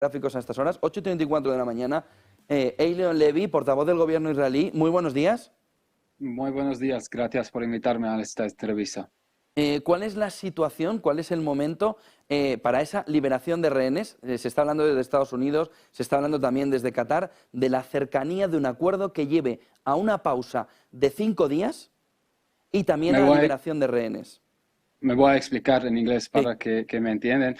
Gráficos a estas horas, 8:34 de la mañana. Eylon Levy, portavoz del gobierno israelí, muy buenos días. Muy buenos días, gracias por invitarme a esta entrevista. ¿Cuál es la situación, cuál es el momento para esa liberación de rehenes? Se está hablando desde Estados Unidos, se está hablando también desde Qatar, de la cercanía de un acuerdo que lleve a una pausa de 5 días y también a la liberación de rehenes. Me voy a explicar en inglés para que me entiendan.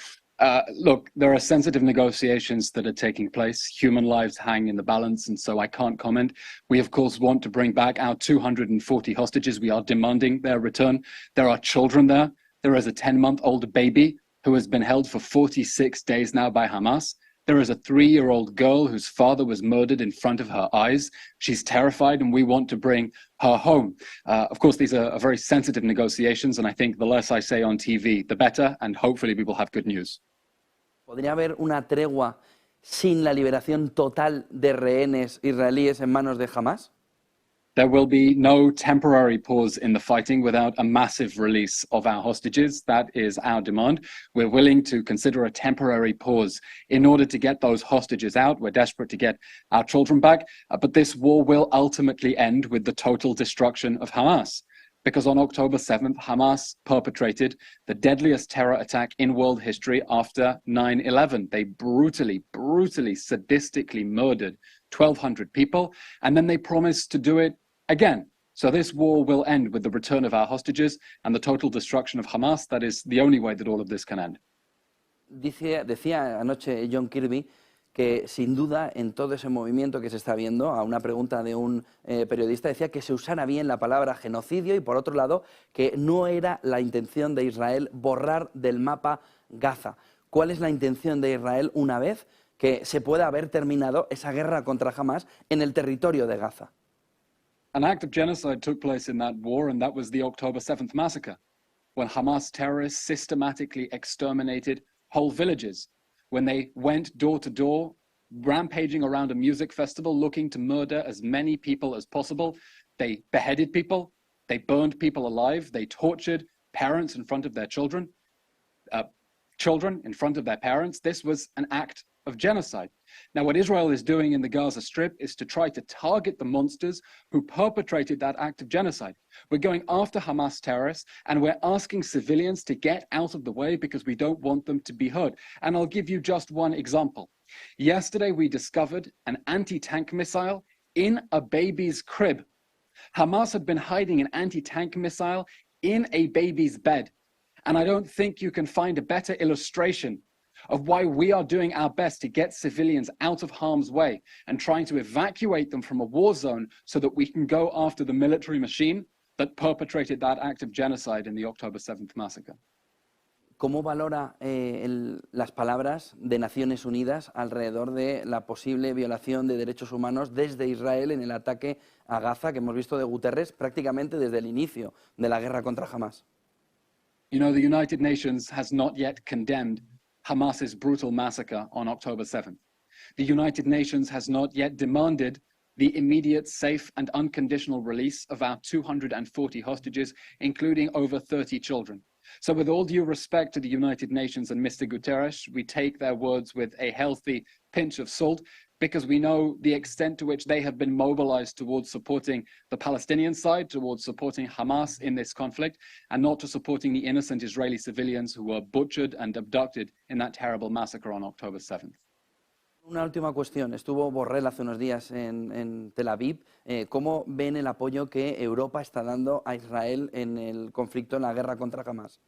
Look, there are sensitive negotiations that are taking place. Human lives hang in the balance, and so I can't comment. We, of course, want to bring back our 240 hostages. We are demanding their return. There are children there. There is a 10-month-old baby who has been held for 46 days now by Hamas. There is a 3-year-old girl whose father was murdered in front of her eyes. She's terrified, and we want to bring her home. Of course, these are very sensitive negotiations, and I think the less I say on TV, the better, and hopefully we will have good news. ¿Podría haber una tregua sin la liberación total de rehenes israelíes en manos de Hamas? There will be no temporary pause in the fighting without a massive release of our hostages. That is our demand. We're willing to consider a temporary pause in order to get those hostages out. We're desperate to get our children back. But this war will ultimately end with the total destruction of Hamas. Because on October 7th, Hamas perpetrated the deadliest terror attack in world history after 9/11. They brutally, sadistically murdered 1,200 people, and then they promised to do it again. So this war will end with the return of our hostages and the total destruction of Hamas. That is the only way that all of this can end. Decía anoche John Kirby que sin duda en todo ese movimiento que se está viendo, a una pregunta de un periodista, decía que se usara bien la palabra genocidio y por otro lado que no era la intención de Israel borrar del mapa Gaza. ¿Cuál es la intención de Israel una vez que se pueda haber terminado esa guerra contra Hamas en el territorio de Gaza? An act of genocide took place in that war, and that was the October 7th massacre, when Hamas terrorists systematically exterminated whole villages, when they went door to door, rampaging around a music festival, looking to murder as many people as possible. They beheaded people, they burned people alive, they tortured parents in front of their children, children in front of their parents. This was an act of genocide. Now, what Israel is doing in the Gaza Strip is to try to target the monsters who perpetrated that act of genocide. We're going after Hamas terrorists, and we're asking civilians to get out of the way because we don't want them to be hurt. And I'll give you just one example. Yesterday, we discovered an anti-tank missile in a baby's crib. Hamas had been hiding an anti-tank missile in a baby's bed. And I don't think you can find a better illustration of why we are doing our best to get civilians out of harm's way and trying to evacuate them from a war zone so that we can go after the military machine that perpetrated that act of genocide in the October 7th massacre. ¿Cómo valora las palabras de Naciones Unidas alrededor de la posible violación de derechos humanos desde Israel en el ataque a Gaza que hemos visto de Guterres prácticamente desde el inicio de la guerra contra Hamas? You know, the United Nations has not yet condemned Hamas's brutal massacre on October 7th. The United Nations has not yet demanded the immediate, safe, and unconditional release of our 240 hostages, including over 30 children. So with all due respect to the United Nations and Mr. Guterres, we take their words with a healthy pinch of salt, because we know the extent to which they have been mobilized towards supporting the Palestinian side, towards supporting Hamas in this conflict, and not to supporting the innocent Israeli civilians who were butchered and abducted in that terrible massacre on October 7th. Una última cuestión. Estuvo Borrell hace unos días en Tel Aviv. ¿Cómo ven el apoyo que Europa está dando a Israel en el conflicto, en la guerra contra Hamas?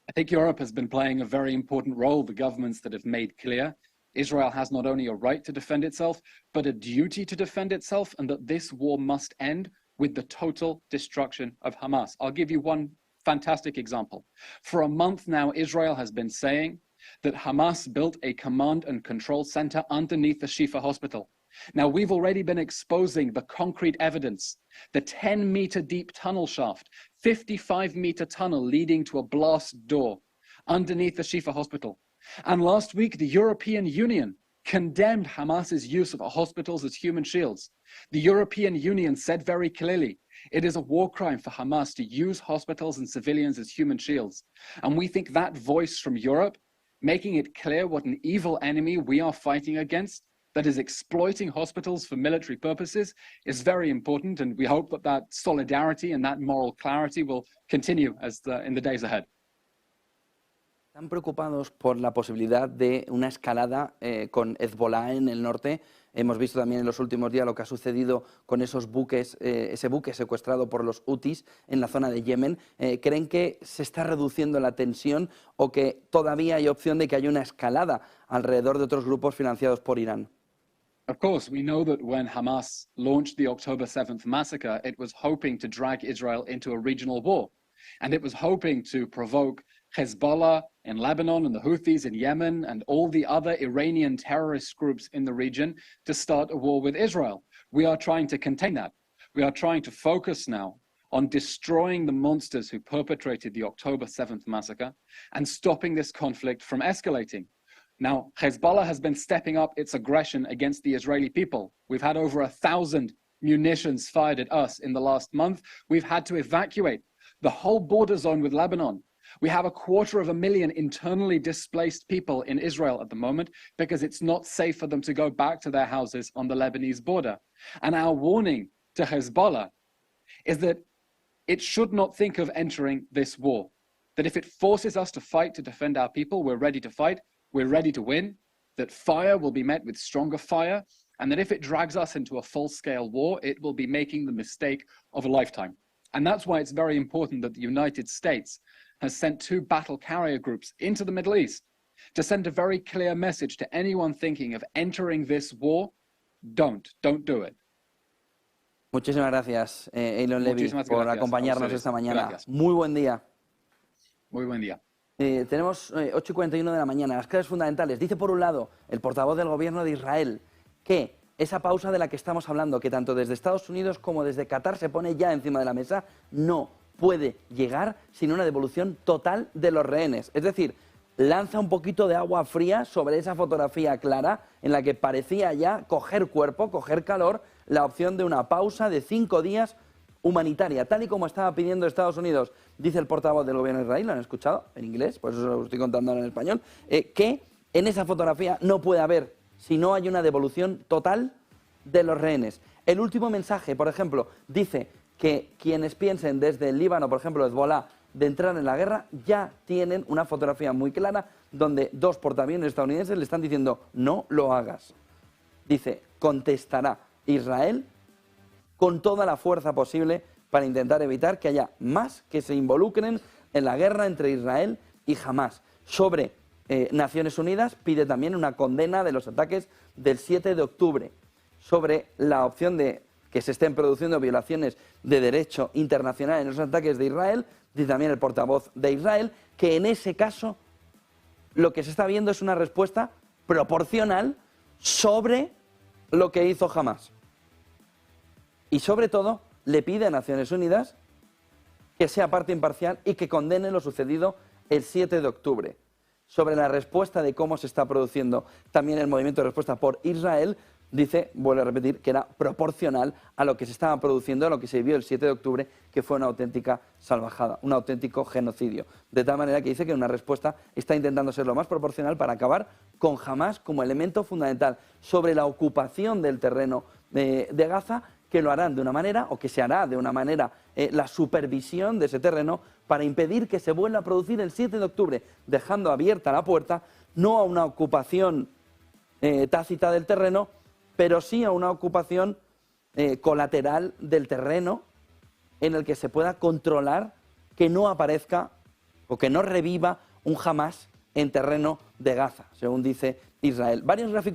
I think Europe has been playing a very important role. The governments that have made clear Israel has not only a right to defend itself, but a duty to defend itself, and that this war must end with the total destruction of Hamas. I'll give you one fantastic example. For a month now, Israel has been saying that Hamas built a command and control center underneath the Shifa hospital. Now, we've already been exposing the concrete evidence, the 10-meter deep tunnel shaft, 55-meter tunnel leading to a blast door underneath the Shifa hospital. And last week, the European Union condemned Hamas's use of hospitals as human shields. The European Union said very clearly, it is a war crime for Hamas to use hospitals and civilians as human shields. And we think that voice from Europe making it clear what an evil enemy we are fighting against that is exploiting hospitals for military purposes is very important, and we hope that that solidarity and that moral clarity will continue in the days ahead. Están preocupados por la posibilidad de una escalada con Hezbollah en el norte. Hemos visto también en los últimos días lo que ha sucedido con esos buques, ese buque secuestrado por los hutis en la zona de Yemen. ¿Creen que se está reduciendo la tensión o que todavía hay opción de que haya una escalada alrededor de otros grupos financiados por Irán? Of course, we know that when Hamas launched the October 7th massacre, it was hoping to drag Israel into a regional war. And it was hoping to provoke Hezbollah in Lebanon and the Houthis in Yemen and all the other Iranian terrorist groups in the region to start a war with Israel. We are trying to contain that. We are trying to focus now on destroying the monsters who perpetrated the October 7th massacre and stopping this conflict from escalating. Now, Hezbollah has been stepping up its aggression against the Israeli people. We've had over 1,000 munitions fired at us in the last month. We've had to evacuate the whole border zone with Lebanon. We have 250,000 internally displaced people in Israel at the moment because it's not safe for them to go back to their houses on the Lebanese border. And our warning to Hezbollah is that it should not think of entering this war. That if it forces us to fight to defend our people, we're ready to fight. We're ready to win, that fire will be met with stronger fire, and that if it drags us into a full-scale war, it will be making the mistake of a lifetime. And that's why it's very important that the United States has sent 2 battle carrier groups into the Middle East to send a very clear message to anyone thinking of entering this war: don't do it. Muchísimas gracias, Eylon Levy, por acompañarnos esta mañana. Gracias. Muy buen día. Muy buen día. Tenemos 8:41 de la mañana, las claves fundamentales. Dice por un lado el portavoz del gobierno de Israel que esa pausa de la que estamos hablando, que tanto desde Estados Unidos como desde Qatar se pone ya encima de la mesa, no puede llegar sin una devolución total de los rehenes. Es decir, lanza un poquito de agua fría sobre esa fotografía clara en la que parecía ya coger cuerpo, coger calor, la opción de una pausa de 5 días humanitaria, tal y como estaba pidiendo Estados Unidos. Dice el portavoz del gobierno de Israel, lo han escuchado en inglés, por eso se lo estoy contando ahora en español, que en esa fotografía no puede haber, si no hay una devolución total de los rehenes. El último mensaje, por ejemplo, dice que quienes piensen desde el Líbano, por ejemplo, Hezbollah, de entrar en la guerra, ya tienen una fotografía muy clara donde 2 portaaviones estadounidenses le están diciendo no lo hagas. Dice, contestará Israel con toda la fuerza posible para intentar evitar que haya más que se involucren en la guerra entre Israel y Hamas. Sobre Naciones Unidas pide también una condena de los ataques del 7 de octubre. Sobre la opción de que se estén produciendo violaciones de derecho internacional en los ataques de Israel, dice también el portavoz de Israel que en ese caso lo que se está viendo es una respuesta proporcional sobre lo que hizo Hamas. Y sobre todo le pide a Naciones Unidas que sea parte imparcial y que condene lo sucedido el 7 de octubre. Sobre la respuesta de cómo se está produciendo también el movimiento de respuesta por Israel, dice, vuelve a repetir, que era proporcional a lo que se estaba produciendo, a lo que se vivió el 7 de octubre, que fue una auténtica salvajada, un auténtico genocidio. De tal manera que dice que una respuesta está intentando ser lo más proporcional para acabar con Hamas como elemento fundamental. Sobre la ocupación del terreno de Gaza, que lo harán de una manera, o que se hará de una manera, la supervisión de ese terreno para impedir que se vuelva a producir el 7 de octubre, dejando abierta la puerta no a una ocupación tácita del terreno, pero sí a una ocupación colateral del terreno en el que se pueda controlar que no aparezca o que no reviva un Hamas en terreno de Gaza, según dice Israel. Varios gráficos